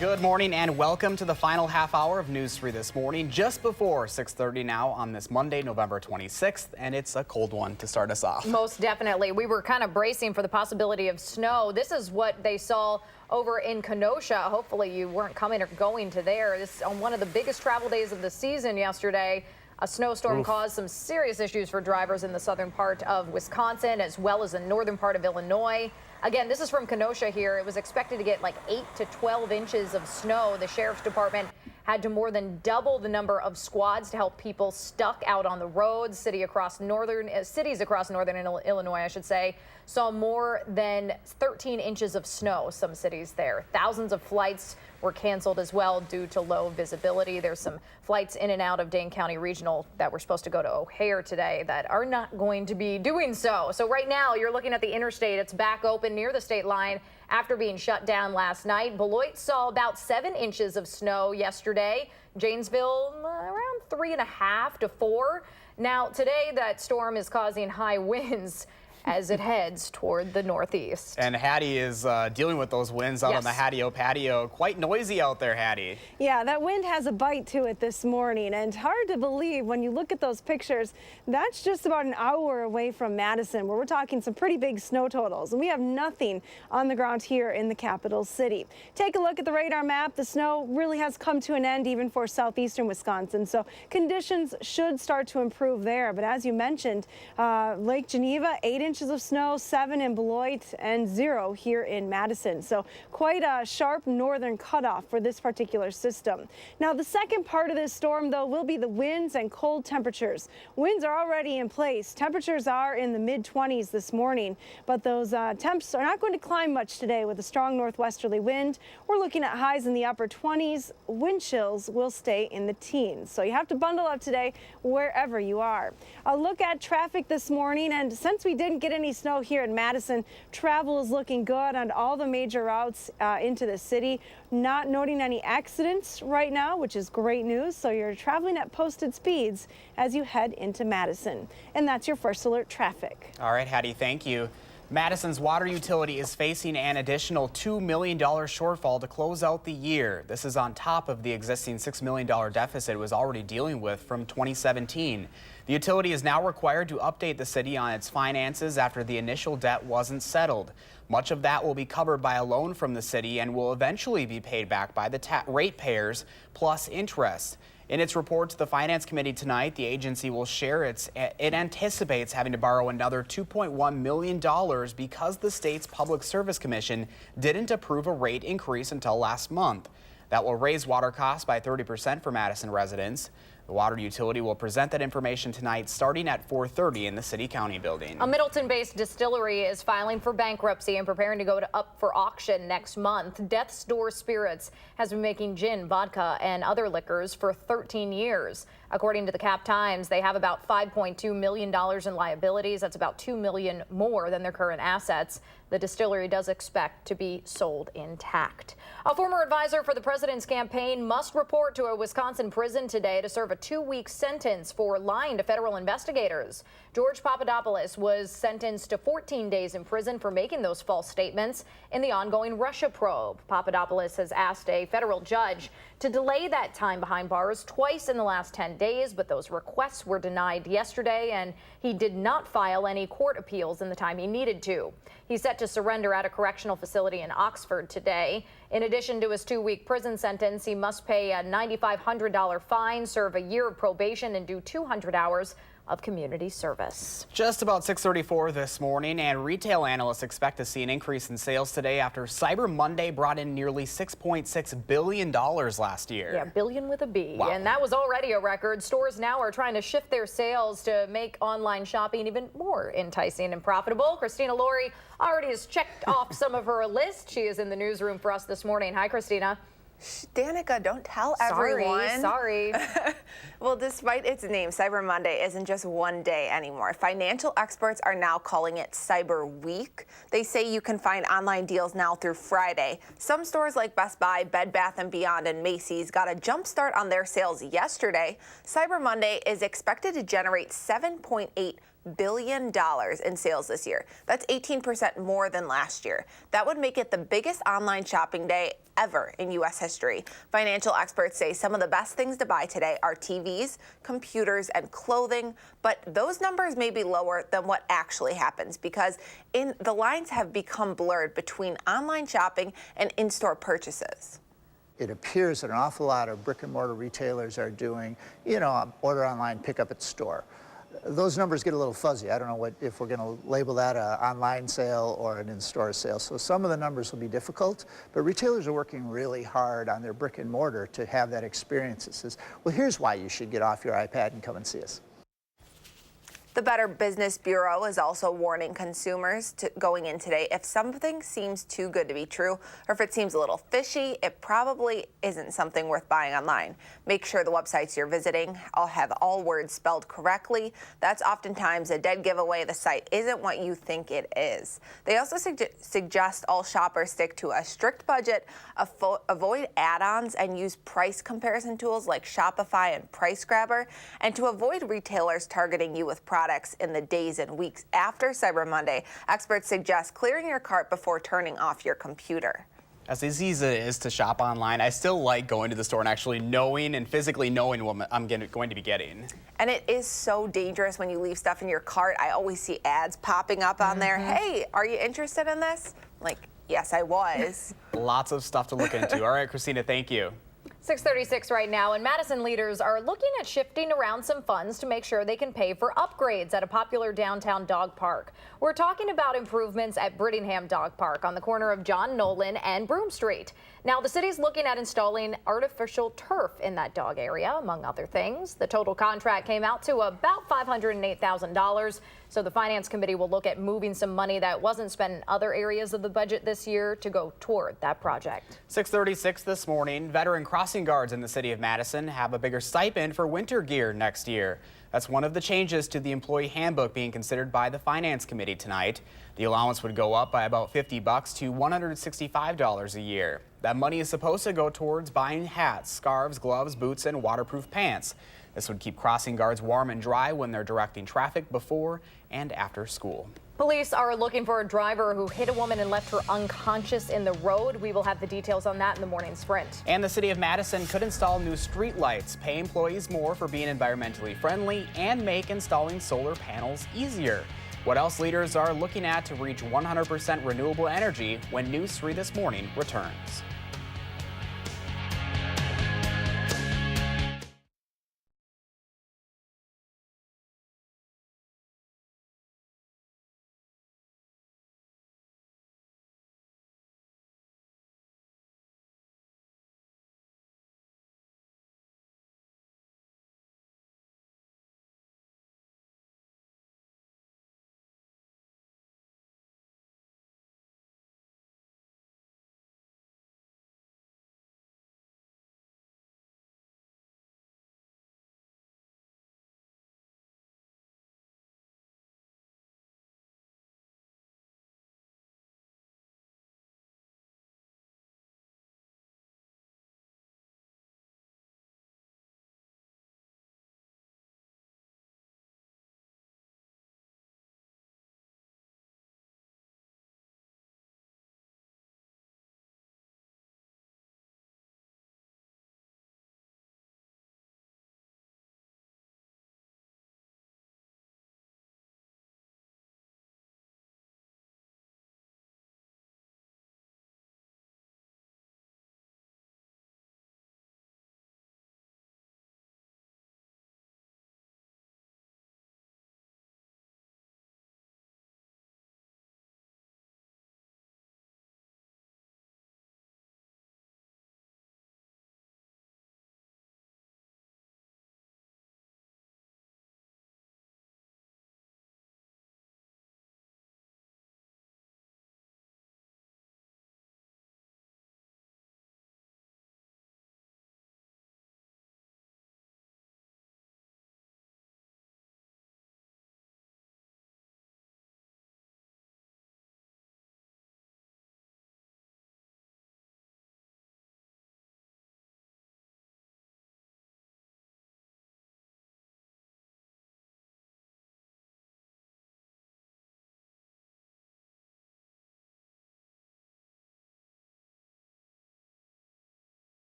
[SPEAKER 1] Good morning and welcome to the final half hour of News 3 This Morning, just before 6:30 now on this Monday, November 26th, and it's a cold one to start us off.
[SPEAKER 2] Most definitely. We were kind of bracing for the possibility of snow. This is what they saw over in Kenosha. Hopefully you weren't coming or going to there. This on one of the biggest travel days of the season yesterday. A snowstorm caused some serious issues for drivers in the southern part of Wisconsin as well as the northern part of Illinois. Again, this is from Kenosha here. It was expected to get like 8 to 12 inches of snow. The sheriff's department had to more than double the number of squads to help people stuck out on the roads. Cities across northern Illinois, I should say, saw more than 13 inches of snow. Some cities there. Thousands of flights were canceled as well due to low visibility. There's some flights in and out of Dane County Regional that were supposed to go to O'Hare today that are not going to be doing so. So right now you're looking at the interstate. It's back open near the state line after being shut down last night. Beloit saw about 7 inches of snow yesterday. Janesville around 3.5 to 4. Now today that storm is causing high winds as it heads toward the northeast.
[SPEAKER 1] And Hattie is dealing with those winds out on the Hattie-O patio. Quite noisy out there, Hattie.
[SPEAKER 4] Yeah, that wind has a bite to it this morning, and hard to believe when you look at those pictures. That's just about an hour away from Madison, where we're talking some pretty big snow totals, and we have nothing on the ground here in the capital city. Take a look at the radar map. The snow really has come to an end even for southeastern Wisconsin, so conditions should start to improve there. But as you mentioned, Lake Geneva, 8 inches of snow, 7 in Beloit, and 0 here in Madison. So quite a sharp northern cutoff for this particular system. Now, the second part of this storm, though, will be the winds and cold temperatures. Winds are already in place. Temperatures are in the mid-20s this morning, but those temps are not going to climb much today with a strong northwesterly wind. We're looking at highs in the upper 20s. Wind chills will stay in the teens. So you have to bundle up today wherever you are. A look at traffic this morning, and since we didn't get any snow here in Madison, travel is looking good on all the major routes into the city. Not noting any accidents right now, which is great news. So you're traveling at posted speeds as you head into Madison. And that's your first alert traffic.
[SPEAKER 1] All right, Hattie, thank you. Madison's water utility is facing an additional $2 million shortfall to close out the year. This is on top of the existing $6 million deficit it was already dealing with from 2017. The utility is now required to update the city on its finances after the initial debt wasn't settled. Much of that will be covered by a loan from the city and will eventually be paid back by the ratepayers plus interest. In its report to the Finance Committee tonight, the agency will share it anticipates having to borrow another $2.1 million because the state's Public Service Commission didn't approve a rate increase until last month. That will raise water costs by 30% for Madison residents. The water utility will present that information tonight starting at 4:30 in the City County building.
[SPEAKER 2] A Middleton-based distillery is filing for bankruptcy and preparing to go up for auction next month. Death's Door Spirits has been making gin, vodka, and other liquors for 13 years. According to the Cap Times, they have about $5.2 million in liabilities. That's about $2 million more than their current assets. The distillery does expect to be sold intact. A former advisor for the president's campaign must report to a Wisconsin prison today to serve a 2-week sentence for lying to federal investigators. George Papadopoulos was sentenced to 14 days in prison for making those false statements in the ongoing Russia probe. Papadopoulos has asked a federal judge to delay that time behind bars twice in the last 10 days, but those requests were denied yesterday, and he did not file any court appeals in the time he needed to. He's set to surrender at a correctional facility in Oxford today. In addition to his 2-week prison sentence, he must pay a $9,500 fine, serve a year of probation, and do 200 hours of community service.
[SPEAKER 1] Just about 6:34 this morning, and retail analysts expect to see an increase in sales today after Cyber Monday brought in nearly $6.6 billion last year.
[SPEAKER 2] Yeah, billion with a B.
[SPEAKER 1] Wow.
[SPEAKER 2] And that was already a record. Stores now are trying to shift their sales to make online shopping even more enticing and profitable. Christina Laurie already has checked off some of her list. She is in the newsroom for us this morning. Hi, Christina.
[SPEAKER 7] Danica, don't tell everyone.
[SPEAKER 2] Sorry.
[SPEAKER 7] Well, despite its name, Cyber Monday isn't just one day anymore. Financial experts are now calling it Cyber Week. They say you can find online deals now through Friday. Some stores like Best Buy, Bed Bath & Beyond, and Macy's got a jump start on their sales yesterday. Cyber Monday is expected to generate $7.8 billion in sales this year. That's 18% more than last year. That would make it the biggest online shopping day ever in U.S. history. Financial experts say some of the best things to buy today are TVs, computers, and clothing, but those numbers may be lower than what actually happens because the lines have become blurred between online shopping and in-store purchases.
[SPEAKER 8] It appears that an awful lot of brick and mortar retailers are doing, order online, pick up at store. Those numbers get a little fuzzy. I don't know if we're going to label that an online sale or an in-store sale. So some of the numbers will be difficult, but retailers are working really hard on their brick and mortar to have that experience. It says, well, here's why you should get off your iPad and come and see us.
[SPEAKER 7] The Better Business Bureau is also warning consumers going in today, if something seems too good to be true or if it seems a little fishy, it probably isn't something worth buying online. Make sure the websites you're visiting all have all words spelled correctly. That's oftentimes a dead giveaway the site isn't what you think it is. They also suggest all shoppers stick to a strict budget, avoid add-ons, and use price comparison tools like Shopify and Price Grabber, and to avoid retailers targeting you with products in the days and weeks after Cyber Monday. Experts suggest clearing your cart before turning off your computer.
[SPEAKER 1] As easy as it is to shop online, I still like going to the store and actually knowing and physically knowing what I'm going to be getting.
[SPEAKER 7] And it is so dangerous when you leave stuff in your cart. I always see ads popping up on there. Hey, are you interested in this? Like, yes, I was.
[SPEAKER 1] Lots of stuff to look into. All right, Christina, thank you.
[SPEAKER 2] 6:36 right now, and Madison leaders are looking at shifting around some funds to make sure they can pay for upgrades at a popular downtown dog park. We're talking about improvements at Brittingham Dog Park on the corner of John Nolan and Broome Street. Now, the city's looking at installing artificial turf in that dog area, among other things. The total contract came out to about $508,000. So the Finance Committee will look at moving some money that wasn't spent in other areas of the budget this year to go toward that project.
[SPEAKER 1] 6:36 this morning, veteran crossing guards in the city of Madison have a bigger stipend for winter gear next year. That's one of the changes to the employee handbook being considered by the Finance Committee tonight. The allowance would go up by about $50 to $165 a year. That money is supposed to go towards buying hats, scarves, gloves, boots, and waterproof pants. This would keep crossing guards warm and dry when they're directing traffic before and after school.
[SPEAKER 2] Police are looking for a driver who hit a woman and left her unconscious in the road. We will have the details on that in the morning sprint.
[SPEAKER 1] And the city of Madison could install new street lights, pay employees more for being environmentally friendly, and make installing solar panels easier. What else leaders are looking at to reach 100% renewable energy when News 3 This Morning returns.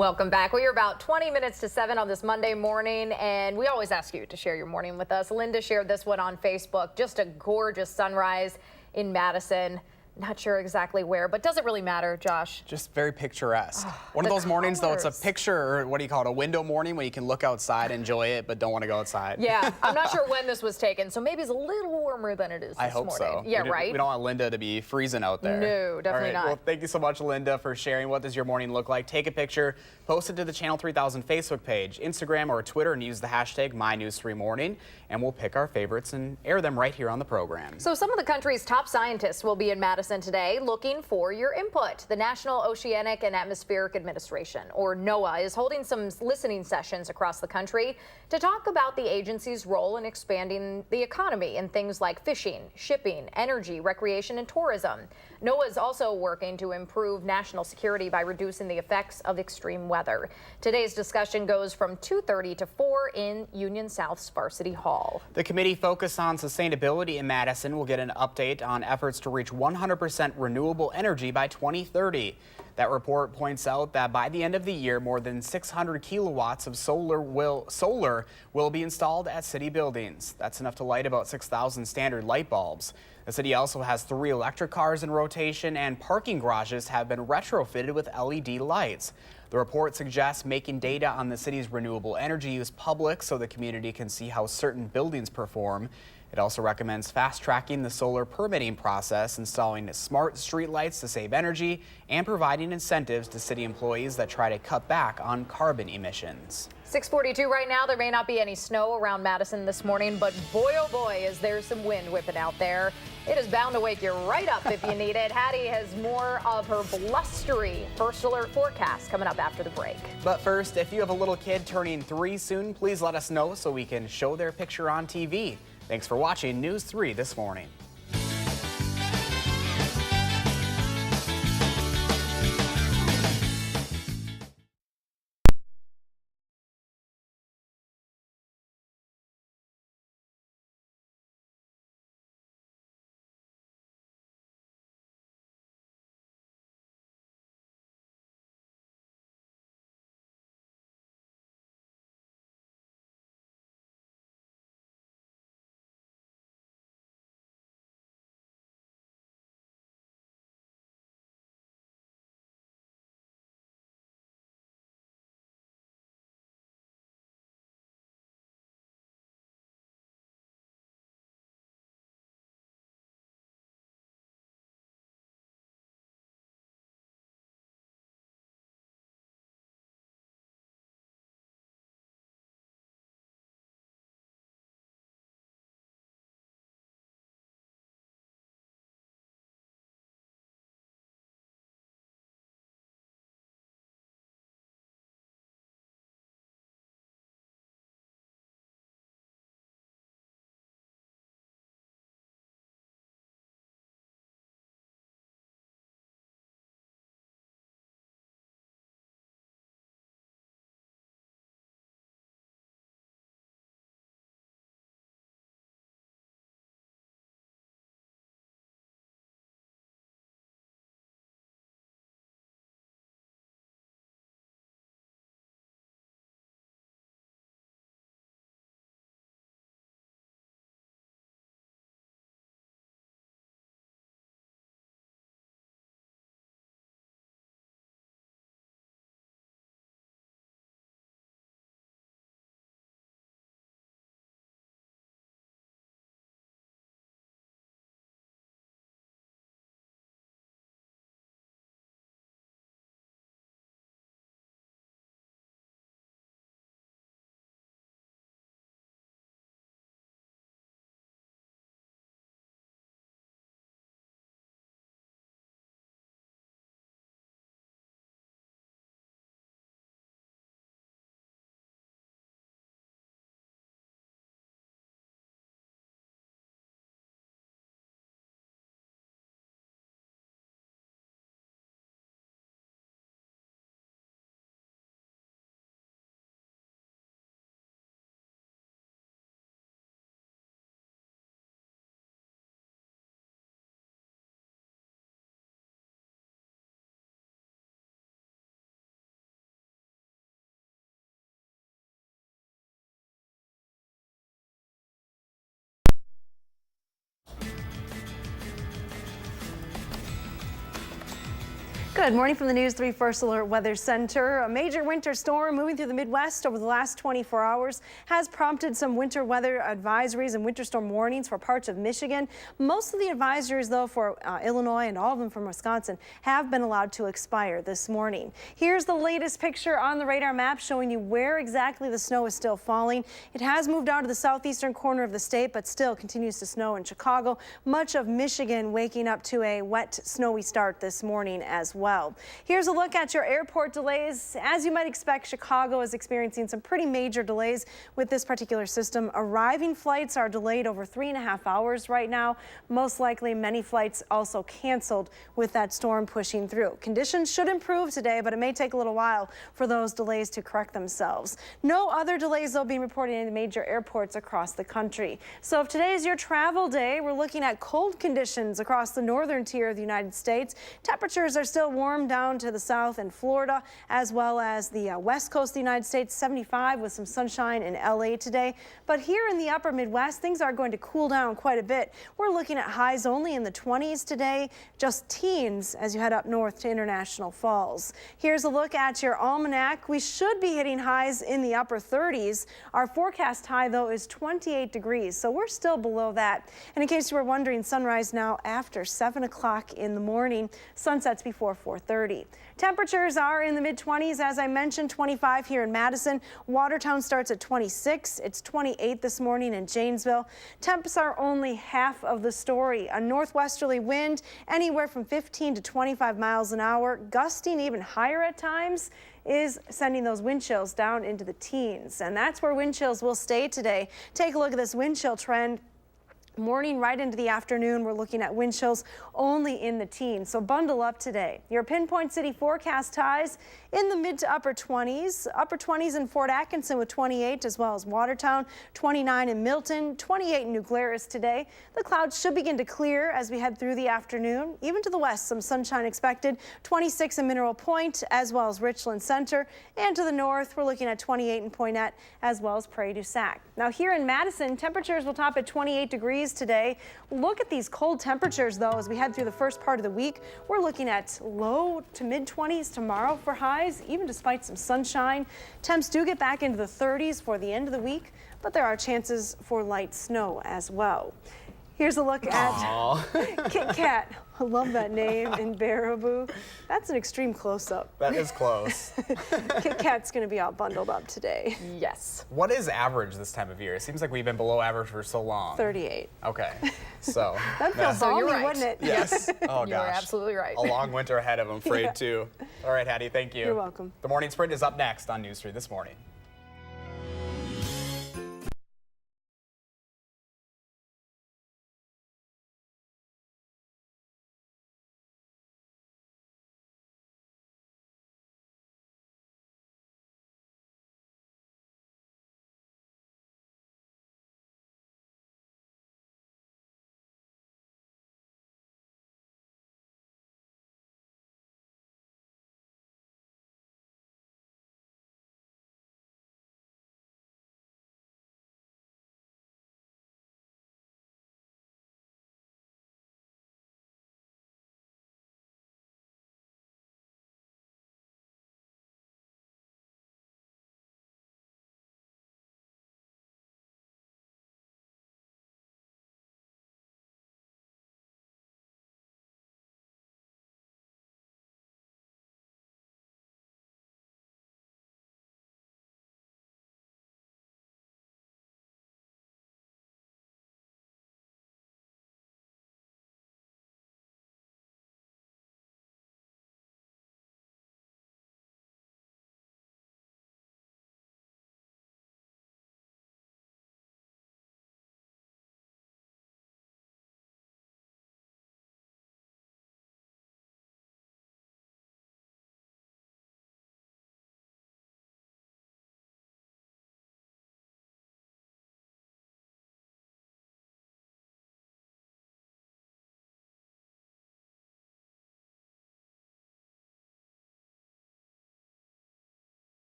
[SPEAKER 2] Welcome back. We are about 20 minutes to 7 on this Monday morning, and we always ask you to share your morning with us. Linda shared this one on Facebook. Just a gorgeous sunrise in Madison. Not sure exactly where, but doesn't really matter, Josh.
[SPEAKER 1] Just very picturesque. One of those mornings, though, it's a picture, or what do you call it, a window morning when you can look outside, enjoy it, but don't want to go outside.
[SPEAKER 2] Yeah, I'm not sure when this was taken, so maybe it's a little warmer than it is
[SPEAKER 1] I
[SPEAKER 2] this
[SPEAKER 1] hope
[SPEAKER 2] morning.
[SPEAKER 1] so.
[SPEAKER 2] Yeah,
[SPEAKER 1] We don't want Linda to be freezing out there.
[SPEAKER 2] No, definitely not.
[SPEAKER 1] Well, thank you so much, Linda, for sharing. What does your morning look like? Take a picture, post it to the Channel 3000 Facebook page, Instagram, or Twitter, and use the hashtag MyNews3Morning, and we'll pick our favorites and air them right here on the program.
[SPEAKER 2] So some of the country's top scientists will be in Madison today looking for your input. The National Oceanic and Atmospheric Administration, or NOAA, is holding some listening sessions across the country to talk about the agency's role in expanding the economy in things like fishing, shipping, energy, recreation, and tourism. NOAA is also working to improve national security by reducing the effects of extreme weather. Today's discussion goes from 2:30 to 4 in Union South's Varsity Hall.
[SPEAKER 1] The committee focused on sustainability in Madison will get an update on efforts to reach 100% renewable energy by 2030. That report points out that by the end of the year, more than 600 kilowatts of solar will be installed at city buildings. That's enough to light about 6,000 standard light bulbs. The city also has 3 electric cars in rotation, and parking garages have been retrofitted with LED lights. The report suggests making data on the city's renewable energy use public so the community can see how certain buildings perform. It also recommends fast-tracking the solar permitting process, installing smart streetlights to save energy, and providing incentives to city employees that try to cut back on carbon emissions.
[SPEAKER 2] 6:42 right now. There may not be any snow around Madison this morning, but boy, oh boy, is there some wind whipping out there. It is bound to wake you right up if you need it. Hattie has more of her blustery first alert forecast coming up after the break.
[SPEAKER 1] But first, if you have a little kid turning 3 soon, please let us know so we can show their picture on TV. Thanks for watching News 3 this morning.
[SPEAKER 4] Good morning from the News 3 First Alert Weather Center. A major winter storm moving through the Midwest over the last 24 hours has prompted some winter weather advisories and winter storm warnings for parts of Michigan. Most of the advisories, though, for Illinois and all of them from Wisconsin have been allowed to expire this morning. Here's the latest picture on the radar map showing you where exactly the snow is still falling. It has moved out to the southeastern corner of the state, but still continues to snow in Chicago. Much of Michigan waking up to a wet, snowy start this morning as well. Here's a look at your airport delays. As you might expect, Chicago is experiencing some pretty major delays with this particular system. Arriving flights are delayed over 3.5 hours right now. Most likely many flights also canceled with that storm pushing through. Conditions should improve today, but it may take a little while for those delays to correct themselves. No other delays though being reported in the major airports across the country. So if today is your travel day, we're looking at cold conditions across the northern tier of the United States. Temperatures are still warm down to the south in Florida, as well as the west coast of the United States, 75 with some sunshine in LA today. But here in the upper Midwest, things are going to cool down quite a bit. We're looking at highs only in the 20s today, just teens as you head up north to International Falls. Here's a look at your almanac. We should be hitting highs in the upper 30s. Our forecast high, though, is 28 degrees, so we're still below that. And in case you were wondering, sunrise now after 7 o'clock in the morning, sunsets before 4:30. Temperatures are in the mid-20s, as I mentioned, 25 here in Madison. Watertown starts at 26. It's 28 this morning in Janesville. Temps are only half of the story. A northwesterly wind anywhere from 15 to 25 miles an hour, gusting even higher at times, is sending those wind chills down into the teens. And that's where wind chills will stay today. Take a look at this wind chill trend. Morning right into the afternoon, we're looking at wind chills only in the teens, so bundle up today. Your Pinpoint City forecast highs in the mid to upper 20s in Fort Atkinson with 28, as well as Watertown, 29 in Milton, 28 in New Glarus today. The clouds should begin to clear as we head through the afternoon. Even to the west, some sunshine expected, 26 in Mineral Point, as well as Richland Center. And to the north, we're looking at 28 in Poinette, as well as Prairie du Sac. Now here in Madison, temperatures will top at 28 degrees today. Look at these cold temperatures, though, as we head through the first part of the week. We're looking at low to mid-20s tomorrow for highs, even despite some sunshine. Temps do get back into the 30s for the end of the week, but there are chances for light snow as well. Here's a look at Kit Kat. I love that name in Baraboo. That's an extreme close-up.
[SPEAKER 1] That is close.
[SPEAKER 4] Kit Kat's going to be all bundled up today.
[SPEAKER 2] Yes.
[SPEAKER 1] What is average this time of year? It seems like we've been below average for so long.
[SPEAKER 4] 38.
[SPEAKER 1] Okay, so.
[SPEAKER 4] That feels
[SPEAKER 2] So you're
[SPEAKER 4] balmy,
[SPEAKER 2] right.
[SPEAKER 4] wouldn't it?
[SPEAKER 1] Yes. Oh, gosh.
[SPEAKER 2] You are absolutely right.
[SPEAKER 1] A long winter ahead, I'm afraid, too. All right, Hattie, thank you.
[SPEAKER 4] You're welcome.
[SPEAKER 1] The Morning Sprint is up next on News 3 This Morning.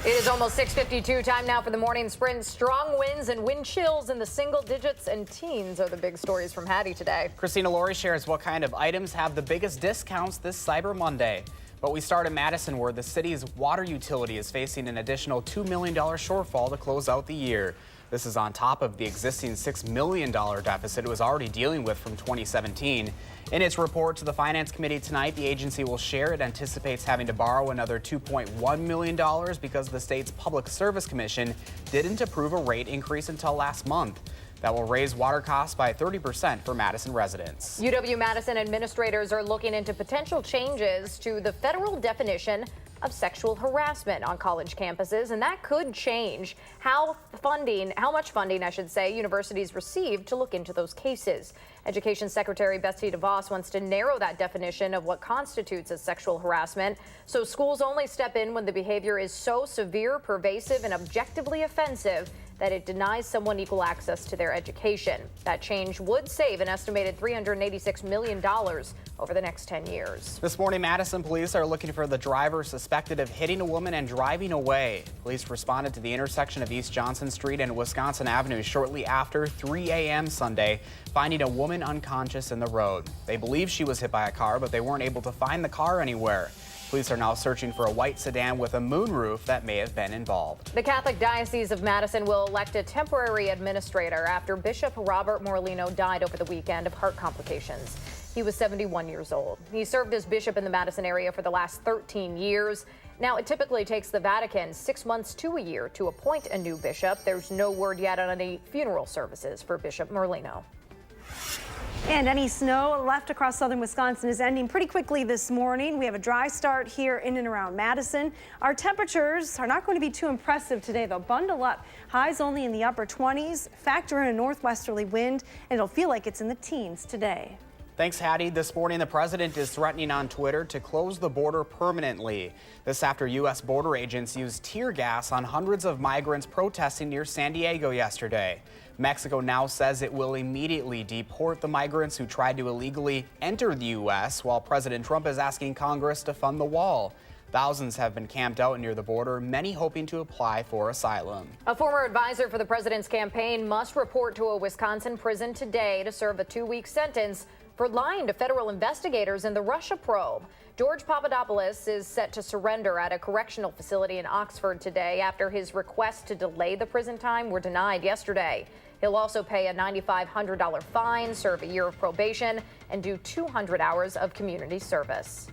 [SPEAKER 2] It is almost 6:52. Time now for the morning sprint. Strong winds and wind chills in the single digits and teens are the big stories from Hattie today.
[SPEAKER 1] Christina Laurie shares what kind of items have the biggest discounts this Cyber Monday. But we start in Madison, where the city's water utility is facing an additional $2 million shortfall to close out the year. This is on top of the existing $6 million deficit it was already dealing with from 2017. In its report to the Finance Committee tonight, the agency will share it anticipates having to borrow another $2.1 million because the state's Public Service Commission didn't approve a rate increase until last month. That will raise water costs by 30% for Madison residents.
[SPEAKER 2] UW-Madison administrators are looking into potential changes to the federal definition of sexual harassment on college campuses, and that could change how much funding, universities receive to look into those cases. Education Secretary Betsy DeVos wants to narrow that definition of what constitutes as sexual harassment, so schools only step in when the behavior is so severe, pervasive, and objectively offensive that it denies someone equal access to their education. That change would save an estimated $386 million over the next 10 years.
[SPEAKER 1] This morning, Madison police are looking for the driver suspected of hitting a woman and driving away. Police responded to the intersection of East Johnson Street and Wisconsin Avenue shortly after 3 a.m. Sunday, finding a woman unconscious in the road. They believe she was hit by a car, but they weren't able to find the car anywhere. Police are now searching for a white sedan with a moonroof that may have been involved.
[SPEAKER 2] The Catholic Diocese of Madison will elect a temporary administrator after Bishop Robert Morlino died over the weekend of heart complications. He was 71 years old. He served as bishop in the Madison area for the last 13 years. Now, it typically takes the Vatican 6 months to a year to appoint a new bishop. There's no word yet on any funeral services for Bishop Morlino.
[SPEAKER 4] And any snow left across southern Wisconsin is ending pretty quickly this morning. We have a dry start here in and around Madison. Our temperatures are not going to be too impressive today, though. Bundle up. Highs only in the upper 20s. Factor in a northwesterly wind, and it'll feel like it's in the teens today.
[SPEAKER 1] Thanks, Hattie. This morning, the president is threatening on Twitter to close the border permanently. This after U.S. border agents used tear gas on hundreds of migrants protesting near San Diego yesterday. Mexico now says it will immediately deport the migrants who tried to illegally enter the U.S., while President Trump is asking Congress to fund the wall. Thousands have been camped out near the border, many hoping to apply for asylum.
[SPEAKER 2] A former advisor for the president's campaign must report to a Wisconsin prison today to serve a 2-week sentence for lying to federal investigators in the Russia probe. George Papadopoulos is set to surrender at a correctional facility in Oxford today after his requests to delay the prison time were denied yesterday. He'll also pay a $9,500 fine, serve a year of probation, and do 200 hours of community service.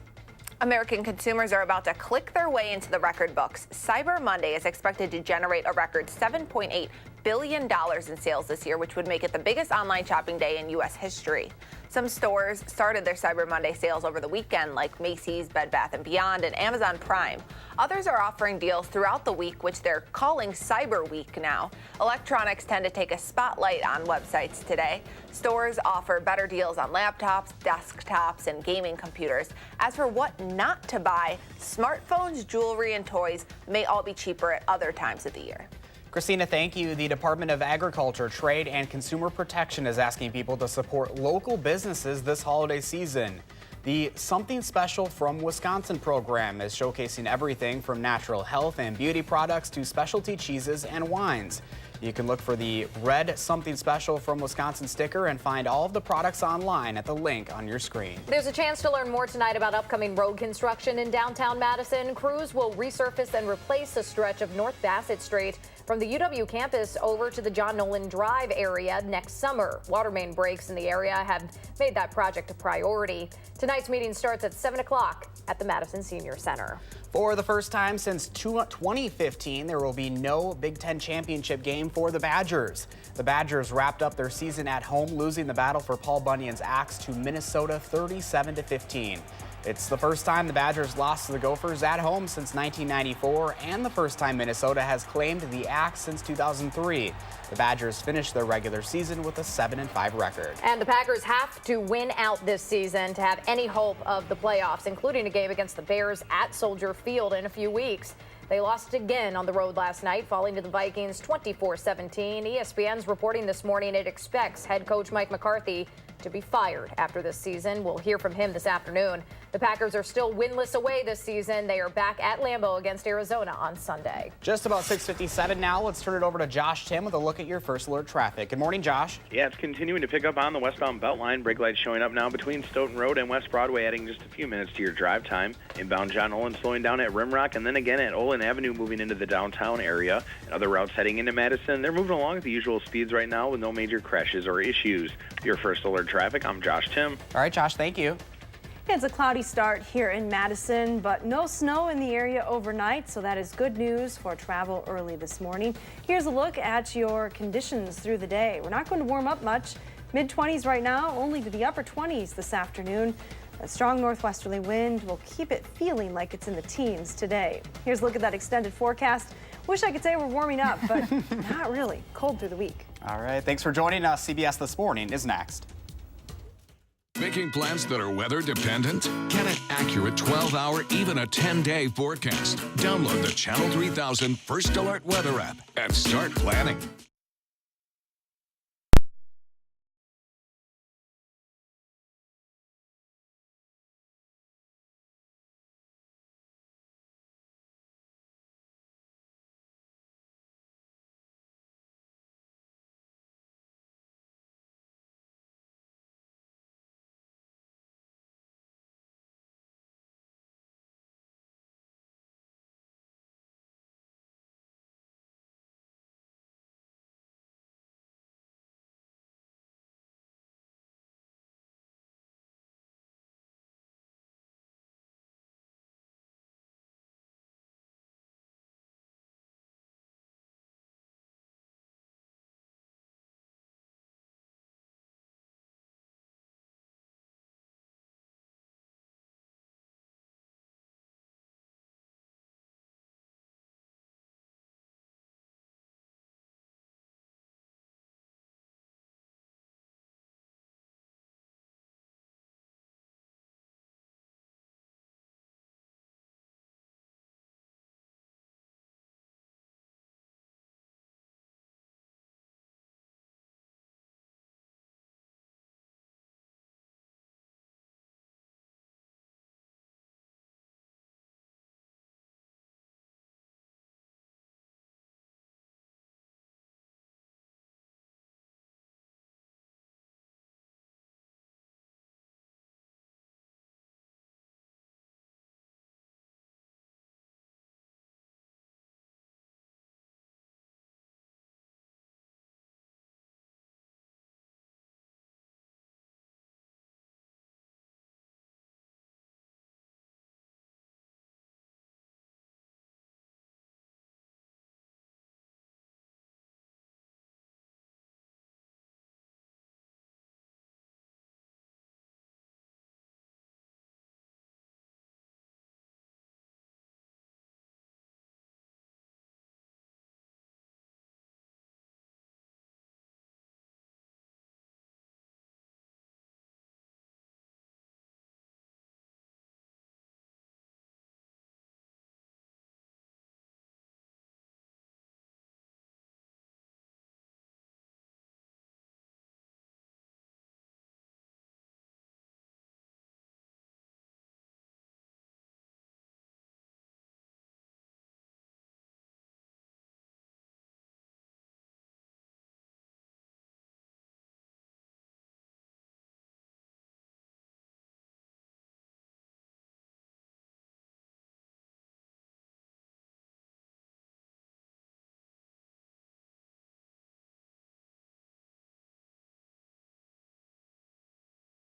[SPEAKER 7] American consumers are about to click their way into the record books. Cyber Monday is expected to generate a record $7.8 billion in sales this year, which would make it the biggest online shopping day in U.S. history. Some stores started their Cyber Monday sales over the weekend, like Macy's, Bed Bath & Beyond, and Amazon Prime. Others are offering deals throughout the week, which they're calling Cyber Week now. Electronics tend to take a spotlight on websites today. Stores offer better deals on laptops, desktops, and gaming computers. As for what not to buy, smartphones, jewelry, and toys may all be cheaper at other times of the year.
[SPEAKER 1] Christina, thank you. The Department of Agriculture, Trade, and Consumer Protection is asking people to support local businesses this holiday season. The Something Special from Wisconsin program is showcasing everything from natural health and beauty products to specialty cheeses and wines. You can look for the red Something Special from Wisconsin sticker and find all of the products online at the link on your screen.
[SPEAKER 2] There's a chance to learn more tonight about upcoming road construction in downtown Madison. Crews will resurface and replace a stretch of North Bassett Street from the UW campus over to the John Nolan Drive area next summer. Water main breaks in the area have made that project a priority. Tonight's meeting starts at 7 o'clock at the Madison Senior Center.
[SPEAKER 1] For the first time since 2015, there will be no Big Ten championship game for the Badgers. The Badgers wrapped up their season at home, losing the battle for Paul Bunyan's Axe to Minnesota 37-15. It's the first time the Badgers lost to the Gophers at home since 1994, and the first time Minnesota has claimed the Axe since 2003. The Badgers finished their regular season with a 7-5 record.
[SPEAKER 2] And the Packers have to win out this season to have any hope of the playoffs, including a game against the Bears at Soldier Field in a few weeks. They lost again on the road last night, falling to the Vikings 24-17. ESPN's reporting this morning it expects head coach Mike McCarthy to be fired after this season. We'll hear from him this afternoon. The Packers are still winless away this season. They are back at Lambeau against Arizona on Sunday.
[SPEAKER 1] Just about 6:57 now. Let's turn it over to Josh Tim with a look at your first alert traffic. Good morning, Josh.
[SPEAKER 10] Yeah, it's continuing to pick up on the westbound Beltline. Brake lights showing up now between Stoughton Road and West Broadway, adding just a few minutes to your drive time. Inbound John Olin slowing down at Rimrock, and then again at Olin Avenue moving into the downtown area. And other routes heading into Madison, they're moving along at the usual speeds right now with no major crashes or issues. Your first alert traffic, I'm Josh Tim.
[SPEAKER 1] All right, Josh, thank you.
[SPEAKER 4] It's a cloudy start here in Madison, but no snow in the area overnight, so that is good news for travel early this morning. Here's a look at your conditions through the day. We're not going to warm up much. Mid-20s right now, only to the upper 20s this afternoon. A strong northwesterly wind will keep it feeling like it's in the teens today. Here's a look at that extended forecast. Wish I could say we're warming up, but not really. Cold through the week.
[SPEAKER 1] All right, thanks for joining us. CBS This Morning is next.
[SPEAKER 3] Making plans that are weather dependent? Get an accurate 12-hour, even a 10-day forecast. Download the Channel 3000 First Alert Weather app and start planning.